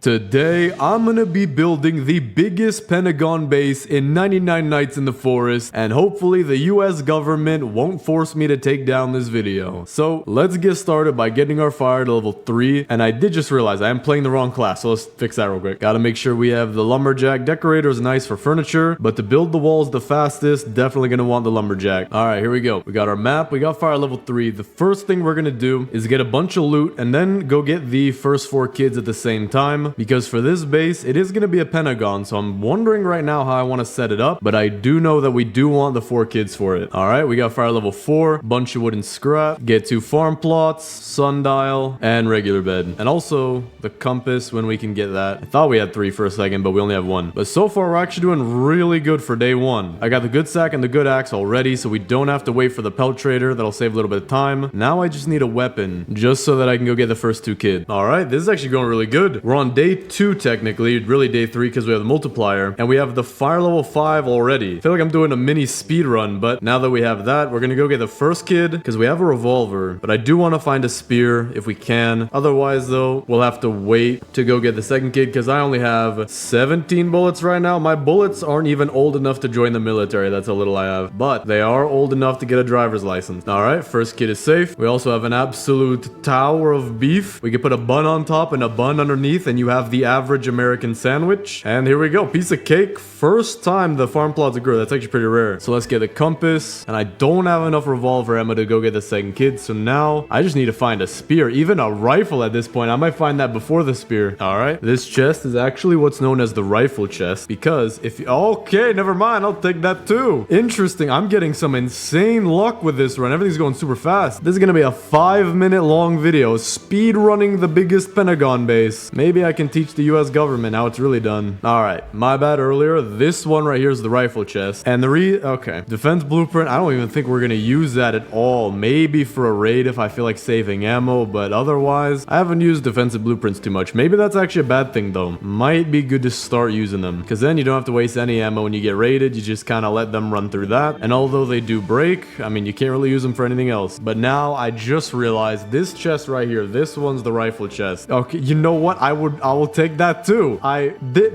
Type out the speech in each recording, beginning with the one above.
Today, I'm gonna be building the biggest Pentagon base in 99 Nights in the Forest, and hopefully the US government won't force me to take down this video. So, let's get started by getting our fire to level 3, and I did just realize I am playing the wrong class, so let's fix that real quick. Gotta make sure we have the Lumberjack. Decorator is nice for furniture, but to build the walls the fastest, definitely gonna want the Lumberjack. Alright, here we go. We got our map, we got fire level 3. The first thing we're gonna do is get a bunch of loot, and then go get the first 4 kids at the same time. Because for this base, it is going to be a Pentagon, so I'm wondering right now how I want to set it up, but I do know that we do want the 4 kids for it. Alright, we got fire level 4, bunch of wooden scrap, get 2 farm plots, sundial, and regular bed. And also, the compass when we can get that. I thought we had 3 for a second, but we only have 1. But so far, we're actually doing really good for day 1. I got the good sack and the good axe already, so we don't have to wait for the pelt trader. That'll save a little bit of time. Now I just need a weapon, just so that I can go get the first 2 kids. Alright, this is actually going really good. We're on day 2 technically, really day 3 because we have the multiplier, and we have the fire level 5 already. I feel like I'm doing a mini speed run, but now that we have that, we're gonna go get the first kid because we have a revolver, but I do want to find a spear if we can. Otherwise though, we'll have to wait to go get the second kid because I only have 17 bullets right now. My bullets aren't even old enough to join the military. That's how little I have, but they are old enough to get a driver's license. All right, first kid is safe. We also have an absolute tower of beef. We can put a bun on top and a bun underneath, and you have the average American sandwich. And here we go, piece of cake. First time the farm plots grow. That's actually pretty rare. So let's get a compass, and I don't have enough revolver ammo to go get the second kid, so now I just need to find a spear, even a rifle at this point. I might find that before the spear. All right, this chest is actually what's known as the rifle chest, because if okay, never mind, I'll take that too. Interesting. I'm getting some insane luck with this run. Everything's going super fast. This is gonna be a 5-minute long video speed running the biggest Pentagon base. Maybe I can teach the US government how it's really done. All right, my bad earlier. This one right here is the rifle chest, and okay, defense blueprint. I don't even think we're gonna use that at all. Maybe for a raid if I feel like saving ammo, but otherwise I haven't used defensive blueprints too much. Maybe that's actually a bad thing though. Might be good to start using them, because then you don't have to waste any ammo when you get raided. You just kind of let them run through that, and although they do break, I mean, you can't really use them for anything else. But now I just realized this chest right here, this one's the rifle chest. Okay, you know what, I will take that too.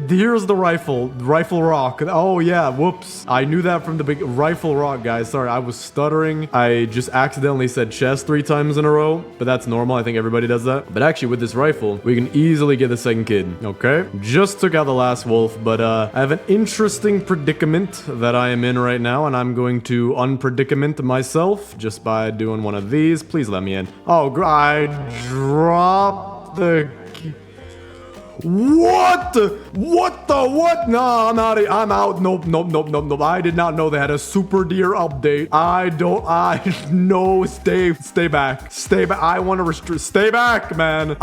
Here's the rifle rock. Oh yeah, whoops, I knew that from the big rifle rock, guys. Sorry, I was stuttering. I just accidentally said chest 3 times in a row, but that's normal. I think everybody does that. But actually with this rifle, we can easily get the second kid. Okay, just took out the last wolf, but I have an interesting predicament that I am in right now, and I'm going to unpredicament myself just by doing one of these. Please let me in. Oh, I dropped the... What? What? No, I'm out. Nope. I did not know they had a super deer update. No, stay back. I want to stay back, man.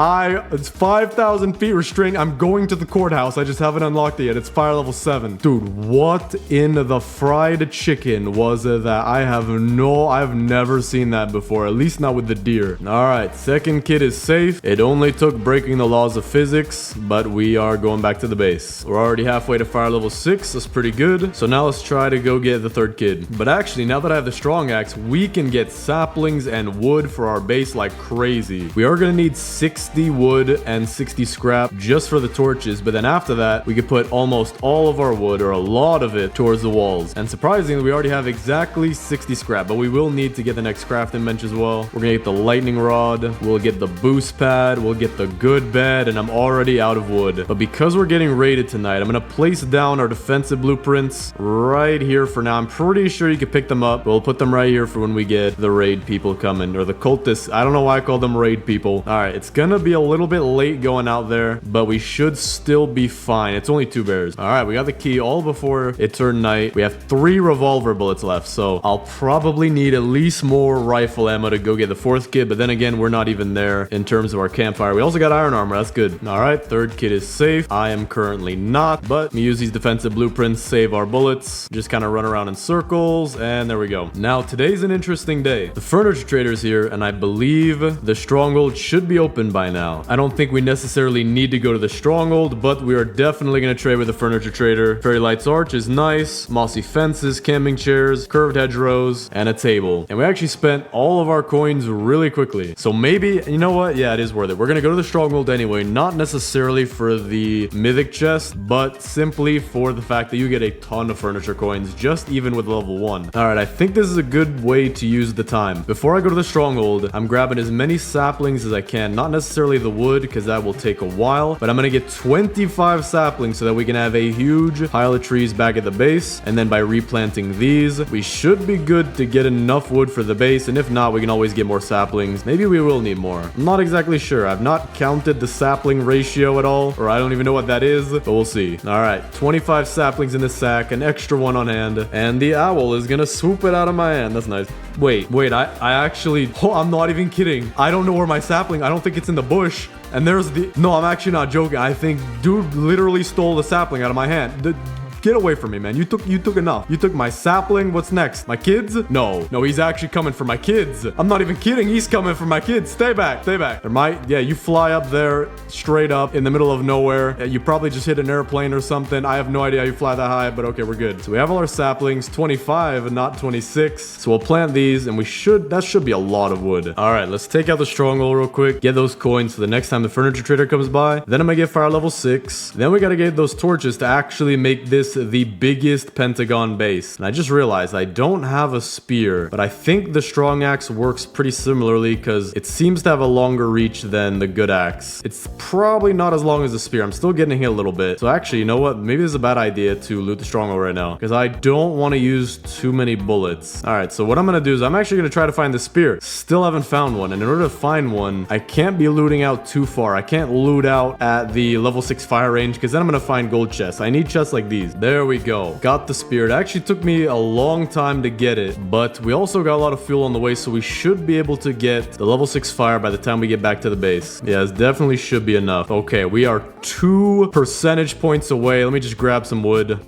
It's 5,000 feet restraint. I'm going to the courthouse. I just haven't unlocked it yet. It's fire level 7. Dude, what in the fried chicken was it that I've never seen that before, at least not with the deer. All right, second kid is safe. It only took breaking the laws of physics, but we are going back to the base. We're already halfway to fire level 6. That's pretty good. So now let's try to go get the third kid. But actually, now that I have the strong axe, we can get saplings and wood for our base like crazy. We are going to need 60 wood and 60 scrap just for the torches, but then after that, we could put almost all of our wood, or a lot of it, towards the walls. And surprisingly, we already have exactly 60 scrap, but we will need to get the next crafting bench as well. We're going to get the lightning rod, we'll get the boost pad, we'll get the good bed, and I'm already out of wood. But because we're getting raided tonight, I'm gonna place down our defensive blueprints right here for now. I'm pretty sure you can pick them up. We'll put them right here for when we get the raid people coming, or the cultists. I don't know why I call them raid people. All right, it's gonna be a little bit late going out there, but we should still be fine. It's only 2 bears. All right, we got the key all before it turned night. We have 3 revolver bullets left, so I'll probably need at least more rifle ammo to go get the 4th kid, but then again, we're not even there in terms of our campfire. We also got iron armor. That's good. All right, third kid is safe. I am currently not, but we use these defensive blueprints, save our bullets, just kind of run around in circles, and there we go. Now, today's an interesting day. The furniture trader's here, and I believe the stronghold should be open by now. I don't think we necessarily need to go to the stronghold, but we are definitely going to trade with the furniture trader. Fairy Lights Arch is nice, mossy fences, camping chairs, curved hedgerows, and a table. And we actually spent all of our coins really quickly. So maybe, you know what? Yeah, it is worth it. We're going to go to the stronghold anyway, not necessarily necessarily for the mythic chest, but simply for the fact that you get a ton of furniture coins, just even with level 1. Alright, I think this is a good way to use the time. Before I go to the stronghold, I'm grabbing as many saplings as I can. Not necessarily the wood, because that will take a while, but I'm gonna get 25 saplings so that we can have a huge pile of trees back at the base. And then by replanting these, we should be good to get enough wood for the base. And if not, we can always get more saplings. Maybe we will need more. I'm not exactly sure. I've not counted the sapling ratio at all, or I don't even know what that is, but we'll see. All right, 25 saplings in the sack, an extra one on hand, and the owl is gonna swoop it out of my hand. That's nice. Wait, I actually, I'm not even kidding. I don't know where my sapling, I don't think it's in the bush. And there's no, I'm actually not joking. I think dude literally stole the sapling out of my hand. Get away from me, man. You took enough. You took my sapling. What's next? My kids? No, he's actually coming for my kids. I'm not even kidding. He's coming for my kids. Stay back. Yeah, you fly up there straight up in the middle of nowhere. You probably just hit an airplane or something. I have no idea how you fly that high, but okay, we're good. So we have all our saplings, 25 and not 26. So we'll plant these and that should be a lot of wood. All right, let's take out the stronghold real quick. Get those coins for the next time the furniture trader comes by. Then I'm gonna get fire level 6. Then we gotta get those torches to actually make this the biggest Pentagon base. And I just realized I don't have a spear, but I think the strong axe works pretty similarly because it seems to have a longer reach than the good axe. It's probably not as long as the spear. I'm still getting hit a little bit. So actually, you know what? Maybe this is a bad idea to loot the stronghold right now because I don't want to use too many bullets. All right, so what I'm going to do is I'm actually going to try to find the spear. Still haven't found one. And in order to find one, I can't be looting out too far. I can't loot out at the level 6 fire range because then I'm going to find gold chests. I need chests like these. There we go. Got the spear. It actually took me a long time to get it, but we also got a lot of fuel on the way, so we should be able to get the level 6 fire by the time we get back to the base. Yeah, it definitely should be enough. Okay, we are 2 percentage points away. Let me just grab some wood.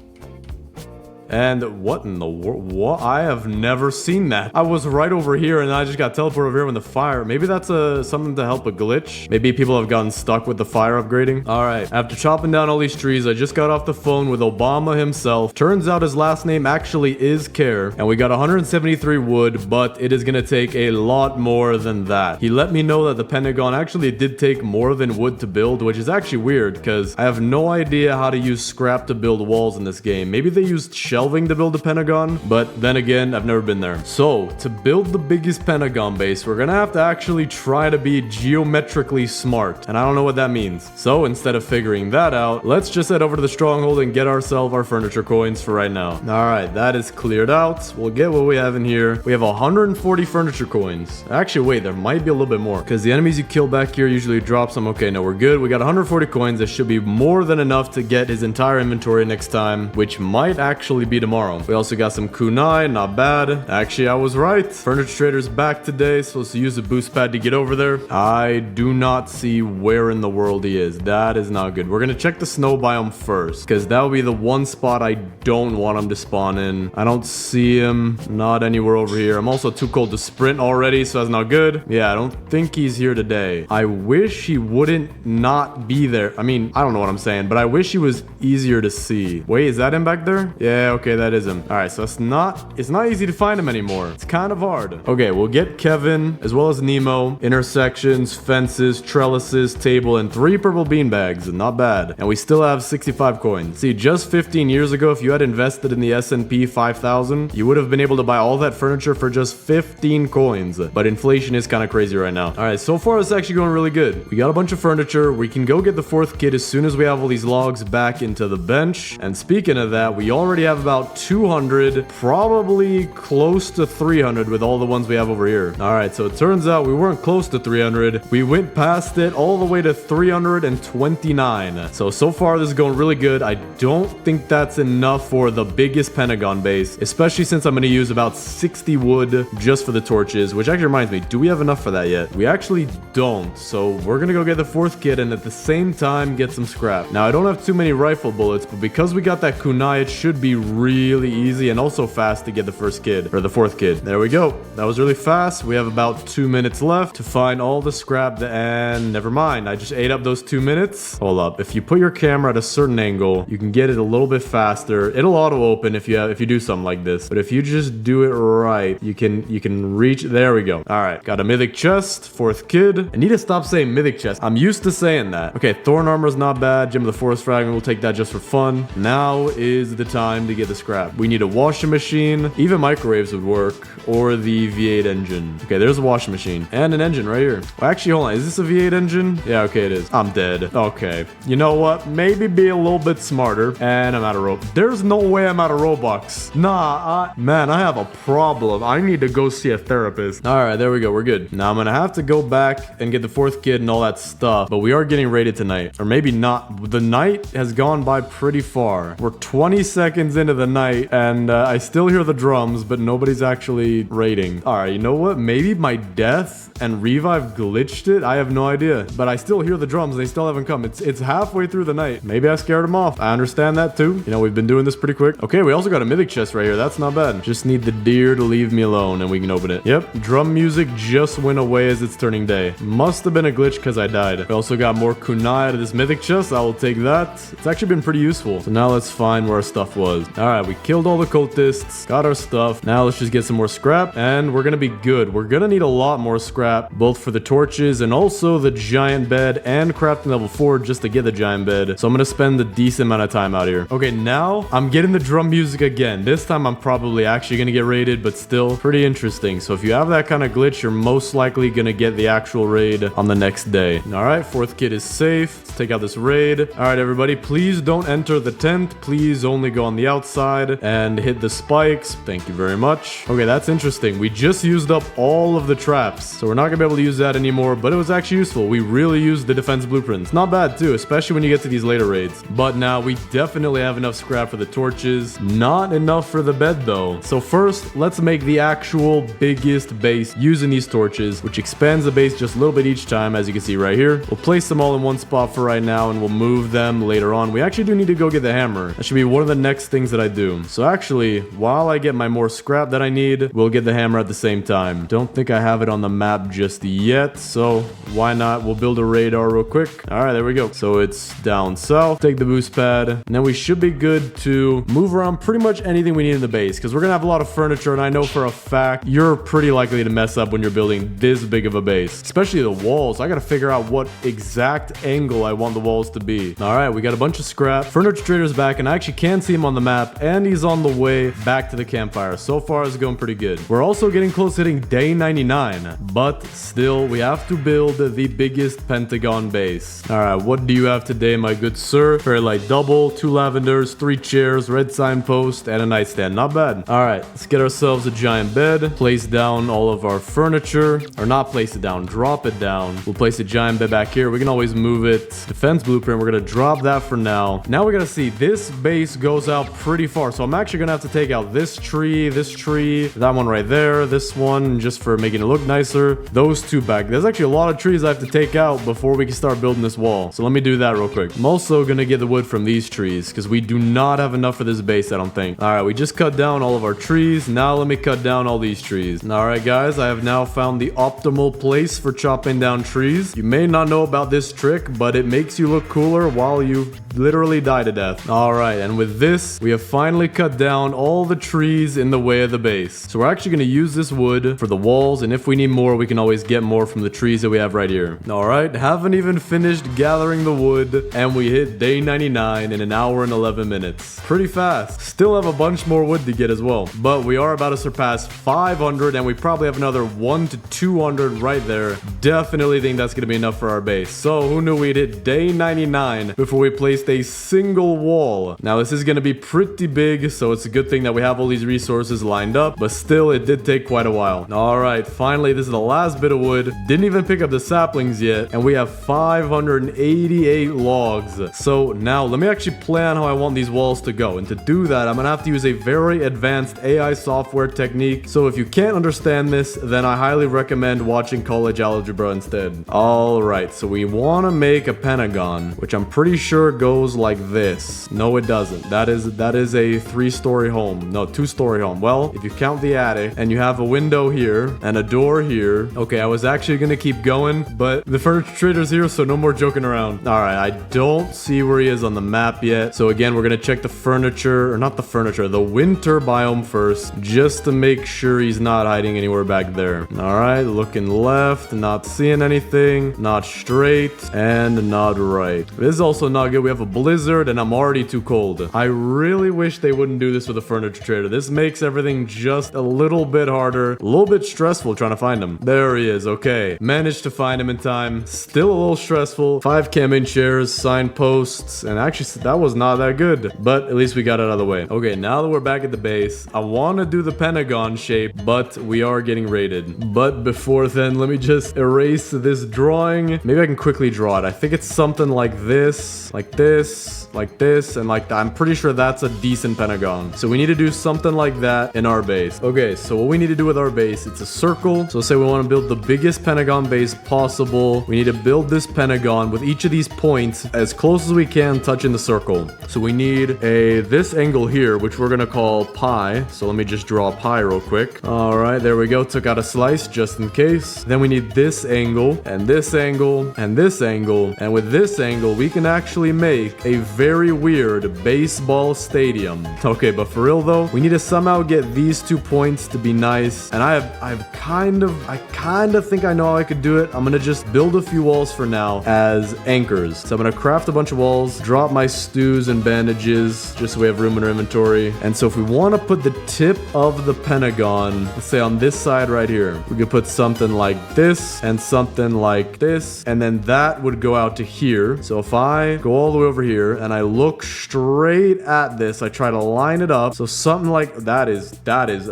And what in the world? What? I have never seen that. I was right over here and I just got teleported over here when the fire. Maybe that's something to help a glitch. Maybe people have gotten stuck with the fire upgrading. All right. After chopping down all these trees, I just got off the phone with Obama himself. Turns out his last name actually is Care. And we got 173 wood, but it is going to take a lot more than that. He let me know that the Pentagon actually did take more than wood to build, which is actually weird because I have no idea how to use scrap to build walls in this game. Maybe they used shelving to build a Pentagon, but then again, I've never been there. So to build the biggest Pentagon base, we're gonna have to actually try to be geometrically smart, and I don't know what that means. So instead of figuring that out, let's just head over to the stronghold and get ourselves our furniture coins for right now. All right, that is cleared out. We'll get what we have in here. We have 140 furniture coins. Actually, wait, there might be a little bit more because the enemies you kill back here usually drop some. Okay, no, we're good. We got 140 coins. That should be more than enough to get his entire inventory next time, which might actually be tomorrow. We also got some kunai, not bad. Actually, I was right. Furniture trader's back today, supposed to use a boost pad to get over there. I do not see where in the world he is. That is not good. We're gonna check the snow biome first, because that will be the one spot I don't want him to spawn in. I don't see him. Not anywhere over here. I'm also too cold to sprint already, so that's not good. Yeah, I don't think he's here today. I wish he wouldn't not be there. I mean, I don't know what I'm saying, but I wish he was easier to see. Wait, is that him back there? Yeah, okay, that is him. All right, so it's not easy to find him anymore. It's kind of hard. Okay, we'll get Kevin as well as Nemo. Intersections, fences, trellises, table, and 3 purple bean bags. Not bad. And we still have 65 coins. See, just 15 years ago, if you had invested in the S&P 5000, you would have been able to buy all that furniture for just 15 coins. But inflation is kind of crazy right now. All right, so far it's actually going really good. We got a bunch of furniture. We can go get the 4th kit as soon as we have all these logs back into the bench. And speaking of that, we already have about 200, probably close to 300 with all the ones we have over here. All right, so it turns out we weren't close to 300. We went past it all the way to 329. So far this is going really good. I don't think that's enough for the biggest Pentagon base, especially since I'm going to use about 60 wood just for the torches, which actually reminds me, do we have enough for that yet? We actually don't. So we're going to go get the 4th kit and at the same time get some scrap. Now, I don't have too many rifle bullets, but because we got that kunai, it should be really easy and also fast to get the first kid, or the fourth kid. There we go. That was really fast. We have about 2 minutes left to find all the scrap, and never mind. I just ate up those 2 minutes. Hold up. If you put your camera at a certain angle, you can get it a little bit faster. It'll auto open if you do something like this. But if you just do it right, you can reach. There we go. All right. Got a mythic chest, fourth kid. I need to stop saying mythic chest. I'm used to saying that. Okay, thorn armor is not bad. Gem of the forest fragment. We'll take that just for fun. Now is the time to get the scrap. We need a washing machine. Even microwaves would work, or the V8 engine. Okay, there's a washing machine and an engine right here. Well, actually, hold on. Is this a V8 engine? Yeah, okay, it is. I'm dead. Okay. You know what? Maybe be a little bit smarter. And I'm out of rope. There's no way I'm out of Robux. Nah, man, I have a problem. I need to go see a therapist. All right, there we go. We're good. Now I'm gonna have to go back and get the fourth kid and all that stuff. But we are getting raided tonight. Or maybe not. The night has gone by pretty far. We're 20 seconds into the night, and I still hear the drums, but nobody's actually raiding. All right, you know what? Maybe my death and revive glitched it. I have no idea. But I still hear the drums. They still haven't come. It's halfway through the night. Maybe I scared them off. I understand that too. You know, we've been doing this pretty quick. Okay, we also got a mythic chest right here. That's not bad. Just need the deer to leave me alone and we can open it. Yep, drum music just went away as it's turning day. Must have been a glitch because I died. We also got more kunai out of this mythic chest. I will take that. It's actually been pretty useful. So now let's find where our stuff was. All right, we killed all the cultists, got our stuff. Now let's just get some more scrap and we're gonna be good. We're gonna need a lot more scrap, both for the torches and also the giant bed and crafting level 4 just to get the giant bed. So I'm gonna spend a decent amount of time out here. Okay, now I'm getting the drum music again. This time I'm probably actually gonna get raided, but still pretty interesting. So if you have that kind of glitch, you're most likely gonna get the actual raid on the next day. All right, fourth kid is safe. Let's take out this raid. All right, everybody, please don't enter the tent. Please only go on the outside and hit the spikes. Thank you very much. Okay, that's interesting. We just used up all of the traps, so we're not gonna be able to use that anymore, but it was actually useful. We really used the defense blueprints. Not bad too, especially when you get to these later raids. But now we definitely have enough scrap for the torches. Not enough for the bed though. So first, let's make the actual biggest base using these torches, which expands the base just a little bit each time, as you can see right here. We'll place them all in one spot for right now, and we'll move them later on. We actually do need to go get the hammer. That should be one of the next things that I do. So actually, while I get my more scrap that I need, we'll get the hammer at the same time. Don't think I have it on the map just yet, so why not? We'll build a radar real quick. All right, there we go. So it's down south. Take the boost pad, and then we should be good to move around pretty much anything we need in the base, because we're gonna have a lot of furniture, and I know for a fact you're pretty likely to mess up when you're building this big of a base, especially the walls. I gotta figure out what exact angle I want the walls to be. All right, we got a bunch of scrap. Furniture trader's back, and I actually can see him on the map, and he's on the way back to the campfire. So far, it's going pretty good. We're also getting close to hitting day 99, but still, we have to build the biggest Pentagon base. All right, what do you have today, my good sir? Fairy light double, 2 lavenders, 3 chairs, red signpost, and a nightstand. Not bad. All right, let's get ourselves a giant bed. Place down all of our furniture, or not place it down, drop it down. We'll place a giant bed back here. We can always move it. Defense blueprint, we're gonna drop that for now. Now we gotta see, this base goes out pretty far, so I'm actually gonna have to take out this tree, that one right there, this one, just for making it look nicer. Those two back. There's actually a lot of trees I have to take out before we can start building this wall. So let me do that real quick. I'm also gonna get the wood from these trees, because we do not have enough for this base, I don't think. All right, we just cut down all of our trees. Now let me cut down all these trees. All right, guys, I have now found the optimal place for chopping down trees. You may not know about this trick, but it makes you look cooler while you literally die to death. All right, and with this, we have finally cut down all the trees in the way of the base. So we're actually gonna use this wood for the walls, and if we need more, we can always get more from the trees that we have right here. All right, haven't even finished gathering the wood, and we hit day 99 in 1 hour and 11 minutes. Pretty fast. Still have a bunch more wood to get as well, but we are about to surpass 500, and we probably have another 1 to 200 right there. Definitely think that's gonna be enough for our base. So who knew we'd hit day 99 before we placed a single wall? Now this is gonna be pretty big, so it's a good thing that we have all these resources lined up, but still it did take quite a while. All right, finally, this is the last bit of wood. Didn't even pick up the saplings yet, and we have 588 logs. So now let me actually plan how I want these walls to go, and to do that, I'm gonna have to use a very advanced AI software technique. So if you can't understand this, then I highly recommend watching college algebra instead. All right, so we want to make a pentagon, which I'm pretty sure goes goes like this. No, it doesn't. That is a 3-story home. No, 2-story home. Well, if you count the attic and you have a window here and a door here. Okay, I was actually gonna keep going, but the furniture trader's here, so no more joking around. All right, I don't see where he is on the map yet. So again, we're gonna check the furniture, or not the furniture, the winter biome first, just to make sure he's not hiding anywhere back there. All right, looking left, not seeing anything, not straight, and not right. This is also not good. We have a blizzard, and I'm already too cold. I really wish they wouldn't do this with a furniture trader. This makes everything just a little bit harder, a little bit stressful trying to find him. There he is. Okay, managed to find him in time. Still a little stressful. 5 camping chairs, signposts, and actually that was not that good, but at least we got it out of the way. Okay, now that we're back at the base, I want to do the Pentagon shape, but we are getting raided. But before then, let me just erase this drawing. Maybe I can quickly draw it. I think it's something like this, like this, like this, and like that. I'm pretty sure that's a decent pentagon. So we need to do something like that in our base. Okay, so what we need to do with our base, it's a circle. So say we want to build the biggest pentagon base possible. We need to build this pentagon with each of these points as close as we can touching the circle. So we need this angle here, which we're gonna call pi. So let me just draw a pi real quick. All right, there we go. Took out a slice just in case. Then we need this angle and this angle and this angle. And with this angle, we can actually make a very weird baseball stadium. Okay, but for real though, we need to somehow get these 2 points to be nice. And I kind of think I know how I could do it. I'm gonna just build a few walls for now as anchors. So I'm gonna craft a bunch of walls, drop my stews and bandages just so we have room in our inventory. And so if we want to put the tip of the pentagon, let's say on this side right here, we could put something like this and something like this, and then that would go out to here. So if I go all the way over here and I look straight at this, I try to line it up. So something like that is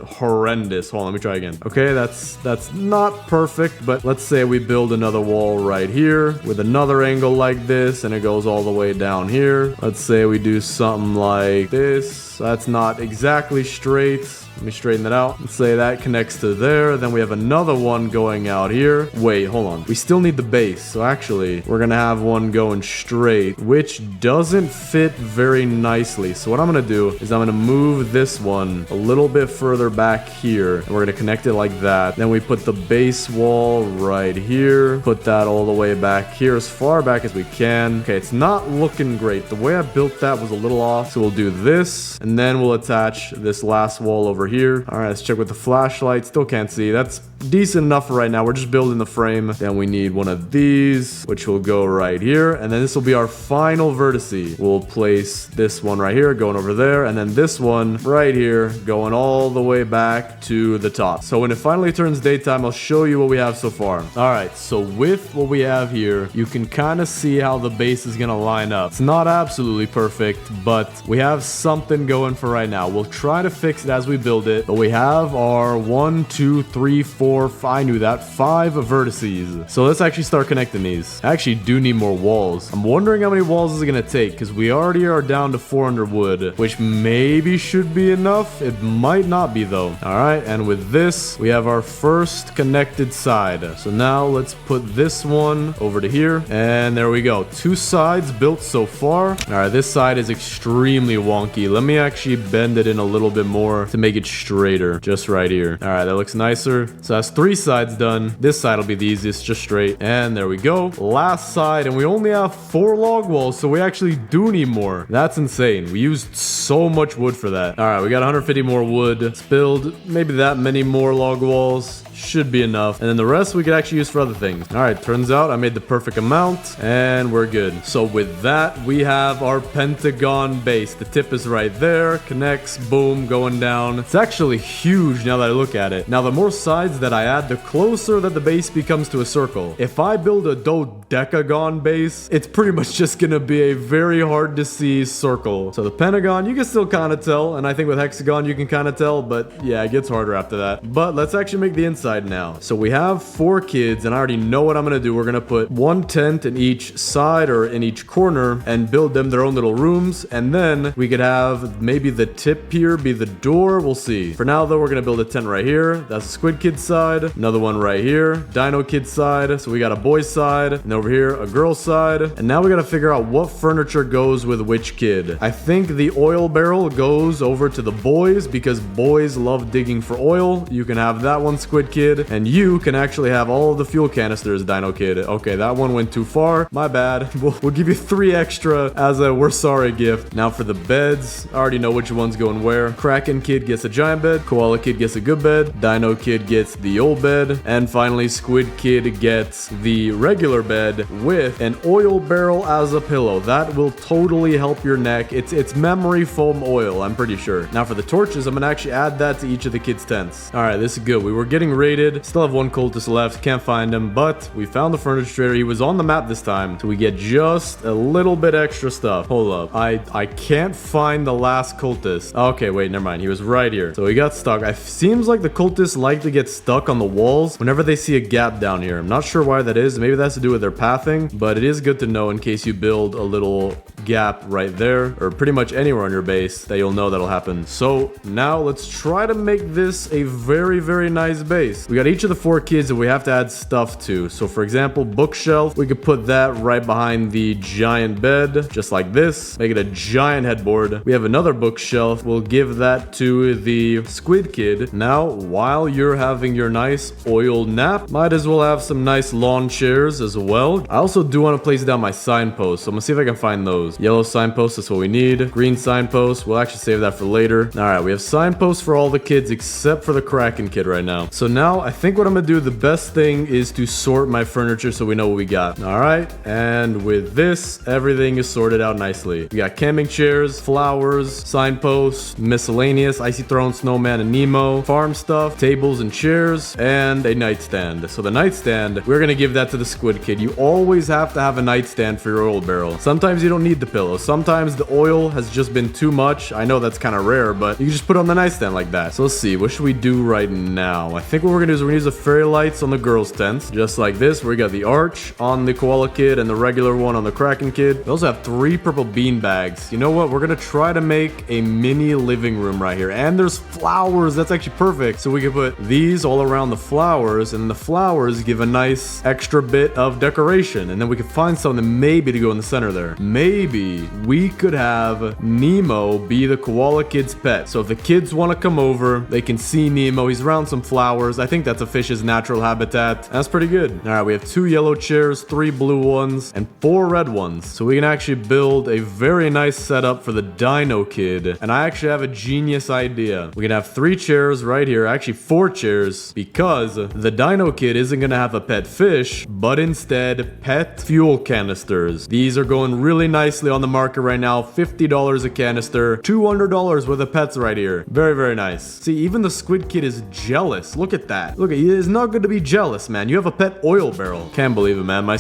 horrendous. Hold on, let me try again. Okay, that's not perfect, but let's say we build another wall right here with another angle like this, and it goes all the way down here. Let's say we do something like this. That's not exactly straight. Let me straighten that out. Let's say that connects to there. Then we have another one going out here. Wait, hold on. We still need the base. So actually, we're going to have one going straight, which doesn't fit very nicely. So what I'm going to do is I'm going to move this one a little bit further back here. And we're going to connect it like that. Then we put the base wall right here. Put that all the way back here, as far back as we can. Okay, it's not looking great. The way I built that was a little off. So we'll do this, and then we'll attach this last wall over here. All right, let's check with the flashlight. Still can't see. That's decent enough for right now. We're just building the frame. Then we need one of these, which will go right here. And then this will be our final vertice. We'll place this one right here, going over there. And then this one right here, going all the way back to the top. So when it finally turns daytime, I'll show you what we have so far. All right, so with what we have here, you can kind of see how the base is going to line up. It's not absolutely perfect, but we have something going for right now. We'll try to fix it as we build it, but we have our 1, 2, 3, 4, I knew that, 5 vertices. So let's actually start connecting these. I actually do need more walls. I'm wondering how many walls is it going to take, because we already are down to 400 wood, which maybe should be enough. It might not be though. All right, and with this, we have our first connected side. So now let's put this one over to here, and there we go. 2 sides built so far. All right, this side is extremely wonky. Let me actually bend it in a little bit more to make it straighter, just right here. All right, that looks nicer. So that's 3 sides done. This side will be the easiest, just straight. And there we go. Last side, and we only have 4 log walls, so we actually do need more. That's insane. We used so much wood for that. All right, we got 150 more wood. Let's build maybe that many more log walls. Should be enough. And then the rest we could actually use for other things. All right, turns out I made the perfect amount, and we're good. So with that, we have our pentagon base. The tip is right there. Connects, boom, going down. It's actually huge now that I look at it. Now, the more sides that I add, the closer that the base becomes to a circle. If I build a dodecagon base, it's pretty much just gonna be a very hard to see circle. So the pentagon, you can still kind of tell, and I think with hexagon you can kind of tell, but yeah, it gets harder after that. But let's actually make the inside. side now. So we have 4 kids, and I already know what I'm gonna do. We're gonna put 1 tent in each side or in each corner and build them their own little rooms. And then we could have maybe the tip here be the door. We'll see. For now, though, we're gonna build a tent right here. That's the Squid Kid side. Another one right here. Dino Kid side. So we got a boy side. And over here, a girl side. And now we gotta figure out what furniture goes with which kid. I think the oil barrel goes over to the boys because boys love digging for oil. You can have that one, Squid Kid. And you can actually have all of the fuel canisters, Dino Kid. Okay, that one went too far. My bad. We'll give you 3 extra as a we're sorry gift. Now for the beds. I already know which one's going where. Kraken Kid gets a giant bed. Koala Kid gets a good bed. Dino Kid gets the old bed. And finally, Squid Kid gets the regular bed with an oil barrel as a pillow. That will totally help your neck. It's memory foam oil, I'm pretty sure. Now for the torches, I'm gonna actually add that to each of the kids' tents. All right, this is good. We were getting raided. Still have 1 cultist left. Can't find him, but we found the furniture trader. He was on the map this time, so we get just a little bit extra stuff. Hold up. I can't find the last cultist. Okay, wait, never mind. He was right here. So he got stuck. It seems like the cultists like to get stuck on the walls whenever they see a gap down here. I'm not sure why that is. Maybe that has to do with their pathing, but it is good to know in case you build a little gap right there, or pretty much anywhere on your base, that you'll know that'll happen. So now let's try to make this a very, very nice base. We got each of the 4 kids that we have to add stuff to. So for example, bookshelf, we could put that right behind the giant bed, just like this. Make it a giant headboard. We have another bookshelf. We'll give that to the Squid Kid. Now, while you're having your nice oil nap, might as well have some nice lawn chairs as well. I also do want to place down my signposts, so I'm gonna see if I can find those. Yellow signpost, that's what we need. Green signpost, we'll actually save that for later. All right, we have signposts for all the kids except for the Kraken Kid right now. So now I think what I'm gonna do, the best thing is to sort my furniture so we know what we got. All right, and with this, everything is sorted out nicely. We got camping chairs, flowers, signposts, miscellaneous, icy throne, snowman, and Nemo, farm stuff, tables and chairs, and a nightstand. So the nightstand, we're gonna give that to the Squid Kid. You always have to have a nightstand for your oil barrel. Sometimes you don't need the pillow. Sometimes the oil has just been too much. I know that's kind of rare, but you can just put it on the nightstand like that. So let's see, what should we do right now? I think what we're gonna do is we're gonna use the fairy lights on the girls' tents, just like this. We got the arch on the Koala Kid and the regular one on the Kraken Kid. We also have 3 purple bean bags. You know what? We're gonna try to make a mini living room right here. And there's flowers. That's actually perfect. So we can put these all around the flowers, and the flowers give a nice extra bit of decoration. And then we can find something maybe to go in the center there. Maybe we could have Nemo be the Koala Kid's pet. So if the kids want to come over, they can see Nemo. He's around some flowers. I think that's a fish's natural habitat. That's pretty good. All right, we have 2 yellow chairs, 3 blue ones, and 4 red ones. So we can actually build a very nice setup for the Dino Kid. And I actually have a genius idea. We can have 3 chairs right here, actually 4 chairs, because the Dino Kid isn't gonna have a pet fish, but instead pet fuel canisters. These are going really nicely on the market right now. $50 a canister, $200 worth of pets right here. Very, very nice. See, even the Squid Kid is jealous. Look at that. Look, he is not good to be jealous, man. You have a pet oil barrel. Can't believe it, man. My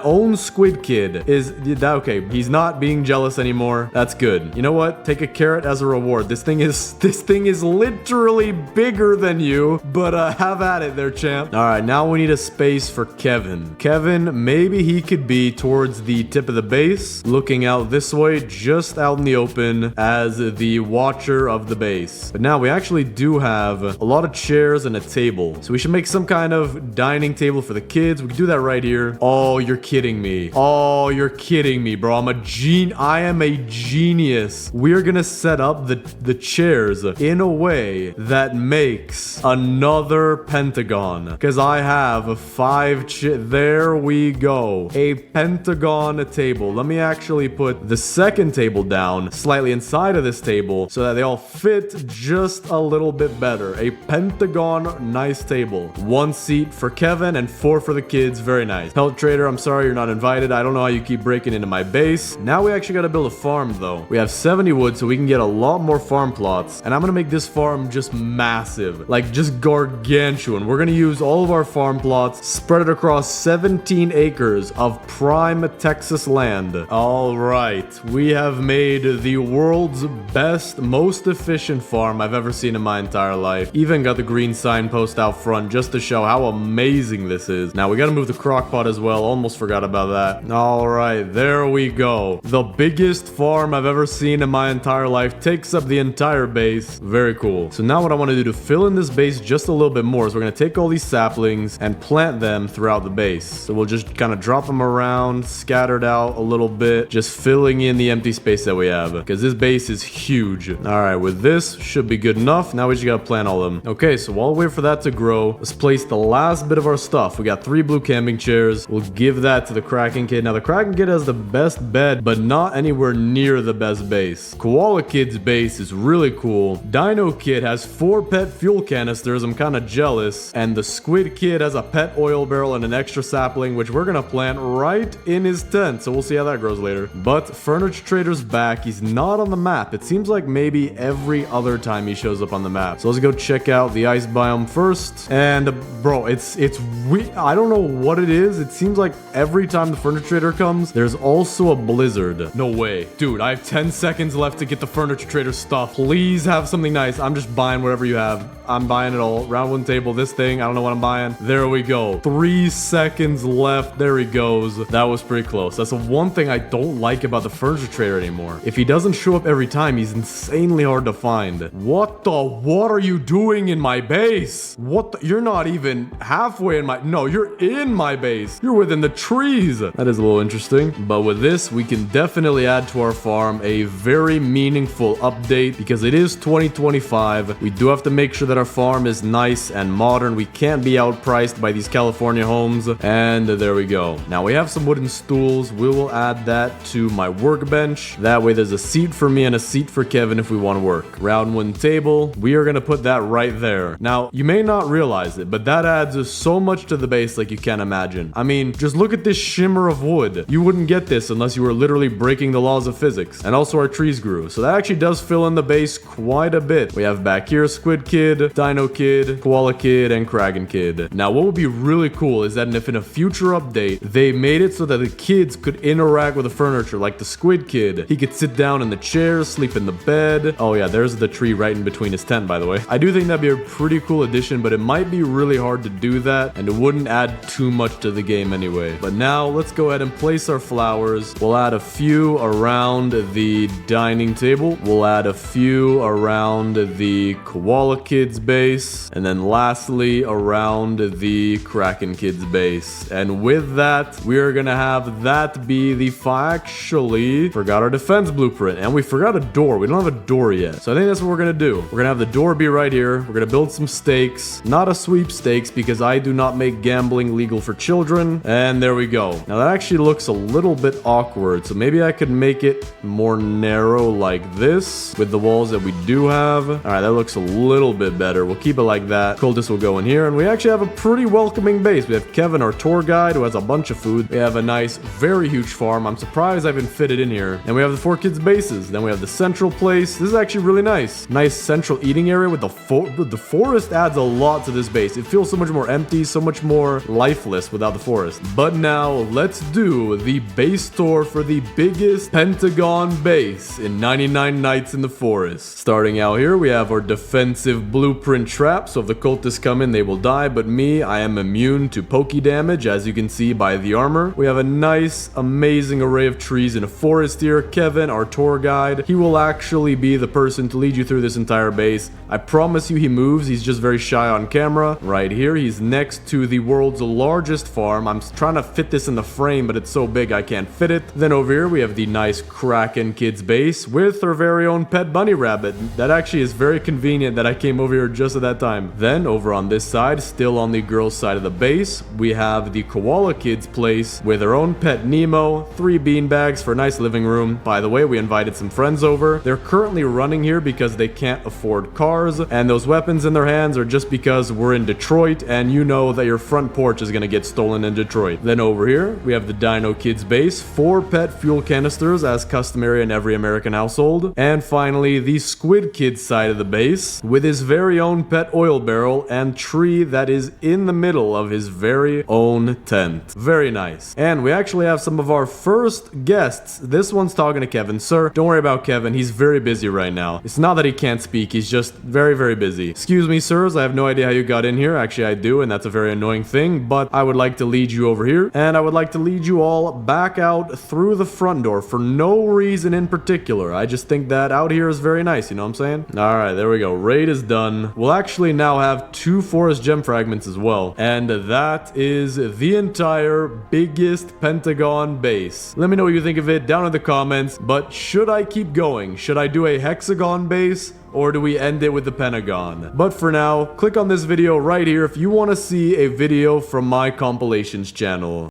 own Squid Kid is that okay. He's not being jealous anymore. That's good. You know what? Take a carrot as a reward. This thing is literally bigger than you, but have at it there, champ. All right, now we need a space for Kevin. Kevin, maybe he could be towards the tip of the base, looking out this way, just out in the open as the watcher of the base. But now we actually do have a lot of chairs and a table, so we should make some kind of dining table for the kids. We can do that right here. Oh, you're kidding me. Oh, you're kidding me, bro. I am a genius. We're gonna set up the chairs in a way that makes another pentagon, because I have 5 there we go. A pentagon table. Let me actually put the second table down slightly inside of this table so that they all fit just a little bit better. A pentagon nice table. 1 seat for Kevin and 4 for the kids. Very nice. Pelt trader, I'm sorry you're not invited. I don't know how you keep breaking into my base. Now we actually got to build a farm though. We have 70 wood, so we can get a lot more farm plots, and I'm gonna make this farm just massive, like just gargantuan. We're gonna use all of our farm plots, spread it across 17 acres of prime Texas land. All right, we have made the world's best, most efficient farm I've ever seen in my entire life. Even got the green signpost out front just to show how amazing this is. Now we gotta move the crock pot as well. Almost forgot about that. All right, there we go. The biggest farm I've ever seen in my entire life takes up the entire base. Very cool. So now what I want to do to fill in this base just a little bit more is we're gonna take all these saplings and plant them throughout the base. So we'll just kind of drop them around, scattered out a little bit, just filling in the empty space that we have, because this base is huge. All right, with this should be good enough. Now we just gotta plant all of them. Okay, so while we wait for that to grow, let's place the last bit of our stuff. We got 3 blue camping chairs. We'll give that to the Kraken Kid. Now the Kraken Kid has the best bed, but not anywhere near the best base. Koala Kid's base is really cool. Dino Kid has 4 pet fuel canisters. I'm kind of jealous. And the Squid Kid has a pet oil barrel and an extra sapling, which we're gonna plant right in his tent. So we'll see how that grows later. But Furniture Trader's back. He's not on the map. It seems like maybe every other time he shows up on the map. So let's go check out the ice biome first. And bro, I don't know what it is. It seems like every time the Furniture Trader comes, there's also a blizzard. No way. Dude, I have 10 seconds left to get the Furniture Trader stuff. Please have something nice. I'm just buying whatever you have. I'm buying it all. Round 1 table, this thing. I don't know what I'm buying. There we go. 3 seconds left. There he goes. That was pretty close. That's the one thing I don't like about the Furniture Trader anymore. If he doesn't show up every time, he's insanely hard to find. What are you doing in my base? You're not even halfway in no, you're in my base. You're within the trees. That is a little interesting. But with this, we can definitely add to our farm a very meaningful update because it is 2025. We do have to make sure that our farm is nice and modern. We can't be outpriced by these California homes. And there we go. Now we have some wooden stools. We will add that to my workbench. That way there's a seat for me and a seat for Kevin if we want to work. Round 1 table. We are going to put that right there. Now, you may not realize it, but that adds so much to the base like you can't imagine. I mean, just look at this shimmer of wood. You wouldn't get this unless you were literally breaking the laws of physics. And also our trees grew. So that actually does fill in the base quite a bit. We have back here Squid Kid, Dino Kid, Koala Kid, and Kraken Kid. Now, what would be really cool is that if in a future update, they made it so that the kids could interact with the furniture, like the Squid Kid. He could sit down in the chair, sleep in the bed. Oh yeah, there's the tree right in between his tent, by the way. I do think that'd be a pretty cool addition, but it might be really hard to do that, and it wouldn't add too much to the game anyway. But now, let's go ahead and place our flowers. We'll add a few around the dining table. We'll add a few around the Koala Kid's base. And then lastly, around the Kraken Kid's base. And with that, we are gonna have that be the actually forgot our defense blueprint. And we forgot a door. We don't have a door yet. So I think that's what we're gonna do. We're gonna have the door be right here. We're gonna build some stakes. Not a sweepstakes because I do not make gambling legal for children. And there we go. Now that actually looks a little bit awkward. So maybe I could make it more narrow like this with the walls that we do have. All right, that looks a little bit better. We'll keep it like that. Cultist will go in here. And we actually have a pretty welcoming base. We have Kevin, our tour guide, who has a bunch of food. We have a nice, very huge farm. I'm surprised I even fit it in here. And we have the 4 kids' bases. Then we have the central place. This is actually really nice. Nice central eating area with the forest adds a lot to this base. It feels so much more empty, so much more lifeless without the forest. But now let's do the base tour for the biggest Pentagon base in 99 Nights in the Forest. Starting out here, we have our defensive blueprint trap. So if the cultists come in, they will die. But me, I am immune to pokey damage, as you can see by the armor. We have a nice, amazing array of trees in a forest here. Kevin, our tour guide, he will actually be the person to lead you through this entire base. I promise you he moves. He's just very shy on camera. Right here, he's next to the world's largest farm. I'm trying to fit this in the frame, but it's so big I can't fit it. Then over here, we have the nice Kraken Kids base with our very own pet bunny rabbit. That actually is very convenient that I came over here just at that time. Then over on this side, still on the girls' side of the base, we have the Koala Kids place with our own pet Nemo, 3 beanbags for a nice living room. By the way, we invited some friends over. They're currently running here because they can't afford cars, and those weapons in their hands are just because we're in Detroit, and you know that your front porch is gonna get stolen in Detroit. Then over here, we have the Dino Kids base, 4 pet fuel canisters as customary in every American household. And finally, the Squid Kids side of the base with his very own pet oil barrel and tree that is in the middle of his very own tent. Very nice. And we actually have some of our first first guests. This one's talking to Kevin. Sir, don't worry about Kevin. He's very busy right now. It's not that he can't speak. He's just very, very busy. Excuse me, sirs. I have no idea how you got in here. Actually, I do, and that's a very annoying thing, but I would like to lead you over here, and I would like to lead you all back out through the front door for no reason in particular. I just think that out here is very nice, you know what I'm saying? Alright, there we go. Raid is done. We'll actually now have 2 forest gem fragments as well, and that is the entire biggest Pentagon base. Let me know what you think of it down in the comments, but should I keep going? Should I do a hexagon base? Or do we end it with the Pentagon? But for now, click on this video right here if you want to see a video from my compilations channel.